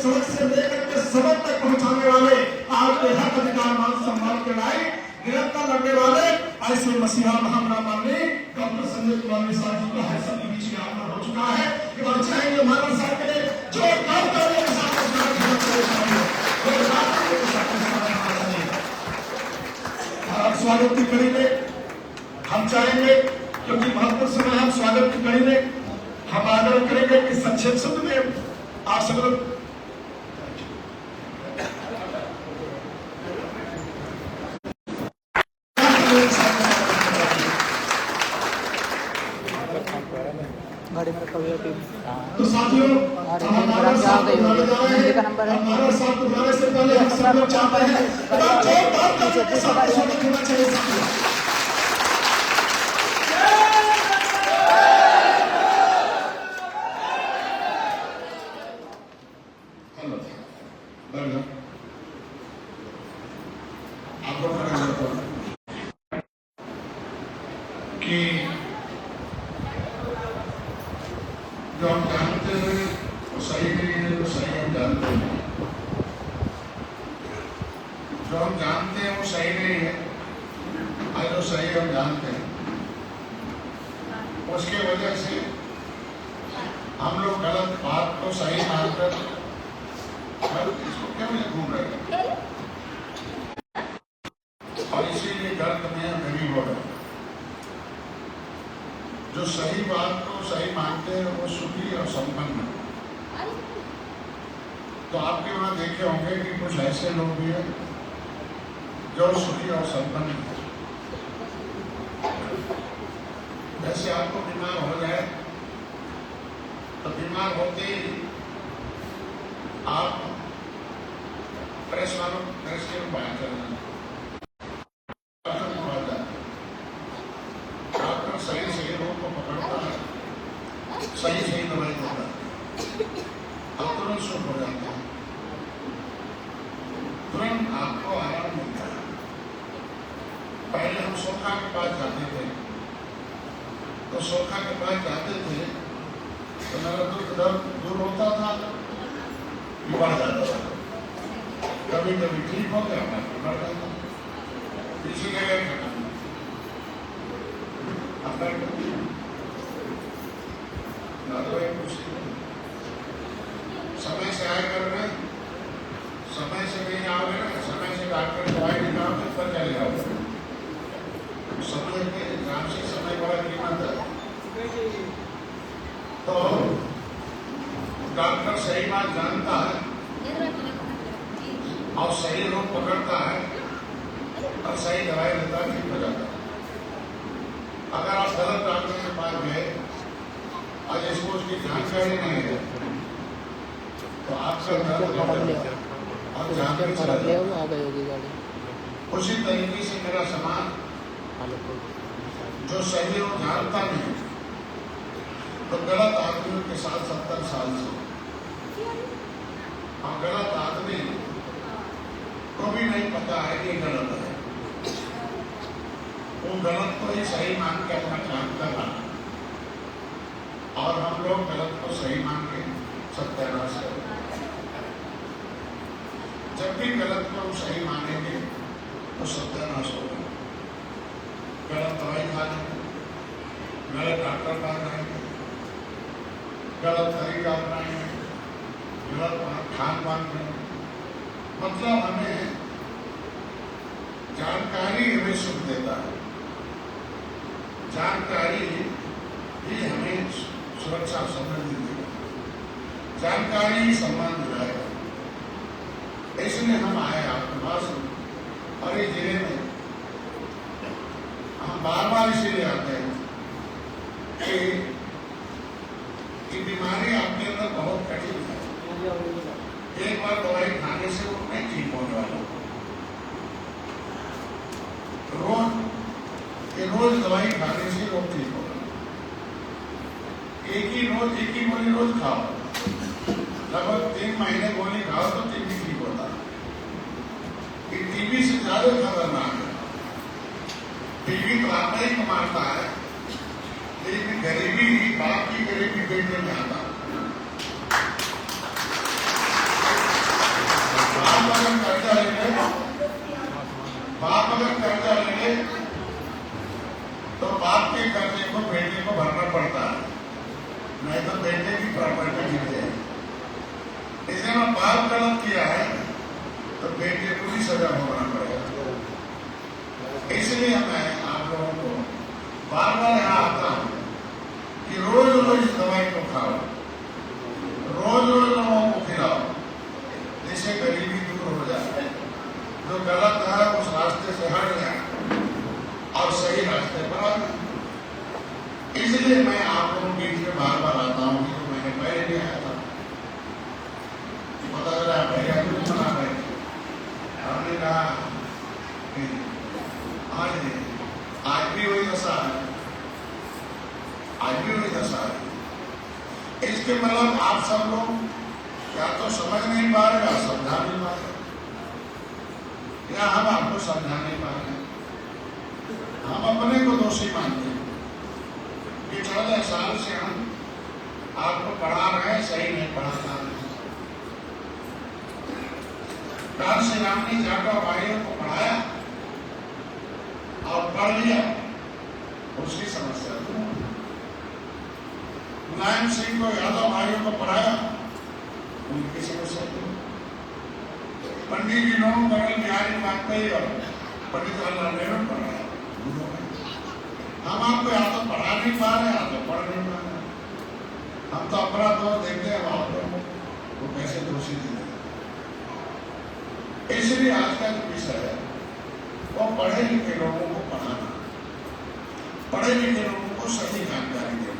सड़क से लेकर के सड़क तक पहुंचाने वाले, आज के हक अधिकार मान सम्मान के लड़ाई निरंतर लड़ने वाले ऐसे मसीहा महामना मानने डॉक्टर संजय कुमार मिश्रा जी का है सबके बीच में आगमन हो चुका है। और चाहेंगे मानव साहब के लिए जो काम करने के साथ स्वागत की कड़ी में हम चाहेंगे, क्योंकि महत्वपूर्ण समय हम स्वागत की कड़ी में हम आग्रह करेंगे कि संक्षेप शब्द में आप सब लोग तो साथियों हमारा साथ तुम्हारे से पहले हम सब लोग चाहते हैं कि जो हम जानते हैं वो सही नहीं है, तो सही हम जानते हैं। जो हम जानते हैं वो सही नहीं है, आज जो सही हम जानते हैं उसके वजह से हम लोग गलत बात को सही मानकर इसको क्यों नहीं घूम रहे हैं, और इसीलिए गर्त में गरीब हो रहे। जो सही बात को सही मानते हैं वो सुखी और संपन्न है। तो आपके वहां देखे होंगे कि कुछ ऐसे लोग भी हैं जो सुखी और संपन्न है। जैसे आपको बीमार हो जाए तो बीमार होते ही आप प्रेस के बाहर चले जाए, डॉक्टर सही रोग को पकड़ता है, सही दवाई देता है, अब तुरंत सुख हो जाता है, तुरंत आपको आराम मिलता है। पहले हम सोखा के पास जाते थे, तो सोखा के पास जाते थे तो मेरा दुख दर्द दूर होता था, बढ़ जाता था, कभी कभी ठीक हो गया, बढ़ जाता, इसी जगह खत्म। समय से आए कर रहे, समय से नहीं आओगे ना, समय से डॉक्टर दवाई निकालोगे पर चले जाओगे। समय के हिसाब से समय बड़ा कीमत है। तो डॉक्टर सही बात जानता है और सही रोग पकड़ता है और सही दवाई देता है, ठीक हो जाता है। अगर आप गलत डॉक्टर के पास गए और इसको उसकी जानकारी नहीं है तो आपका और जानकारी चला जाएगा। उसी तरीके से मेरा समाज जो सही और जानता नहीं तो गलत आदमियों के साथ 70 साल से, और गलत आदमी को भी नहीं पता है कि गलत है, वो गलत को ही सही मान के अपना काम कर रहा है, और हम लोग गलत को सही मान के सत्यानाश करें। जब भी गलत को हम सही मानेंगे तो सत्यानाश होगा। गलत दवाई खा लेंगे, गलत डॉक्टर पास जाएंगे, गलत तरीका अपनाएंगे, गलत खान पान करेंगे। मतलब हमें जानकारी हमें सुख देता है, जानकारी ही हमें सुरक्षा संबंधी देगा, जानकारी ही सम्मान दिलाएगा। इसलिए हम आए आपके पास, और इस जिले में हम बार बार इसीलिए आते हैं कि बीमारी आपके अंदर बहुत कठिन है। एक बार दवाई खाने से वो नहीं ठीक होने वाला, रोज दवाई खाने से रोग ठीक होगा। एक ही गोली रोज खाओ, लगभग 3 महीने गोली खाओ तो टीबी ठीक होता है। टीबी से ज्यादा खतरनाक है। टीबी तो आता ही मारता है, लेकिन गरीबी ही, बाप की गरीबी बेटे में आता है। अगर कर्जा ले तो बाप के कर्जे को बेटे को भरना पड़ता है, नहीं तो बेटे की प्रॉपर्टी गिर जाएगी। इसलिए बाप गलत किया है तो बेटे को भी सजा भोगना पड़ेगा। इसलिए मैं आप लोगों को बार बार यहाँ आता हूँ कि रोज रोज इस दवाई को खाओ, रोज रोज लोगों को खिलाओ, जिससे गरीबी दूर हो जाए, जो गलत है उस रास्ते से हट जाए और सही रास्ते पर आ जाए। इसलिए मैं आप लोगों के बीच में बार बार आता हूँ कि मैंने पहले भी आया था, पता चला भैया कुछ बना रहे, हमने कहा आज भी वही दशा है, आज भी वही दशा है। इसके मतलब आप सब लोग या तो समझ नहीं पा रहे या समझा नहीं पा रहे, या हम आपको समझा नहीं पा रहे। हम अपने को दोषी मानते हैं कि 14 साल से हम आपको पढ़ा रहे हैं, सही नहीं पढ़ाता। राम श्री राम ने जाटव भाइयों को पढ़ाया और पढ़ लिया, उसकी समस्या दूर। मुलायम सिंह को यादव भाइयों को पढ़ाया, उनकी समस्या दूर। पंडित जी लोगों अटल बिहारी वाजपेयी और पंडित जवाहरलाल नेहरू पढ़ाया, हम आपको या तो पढ़ा नहीं पा रहे या तो पढ़ नहीं पा रहे। हम तो अपना दोष देखते हैं, आप लोगों को कैसे दोषी देते। इसलिए आज का जो विषय है वो पढ़े लिखे लोगों को पढ़ाना, पढ़े लिखे लोगों को सही जानकारी देना।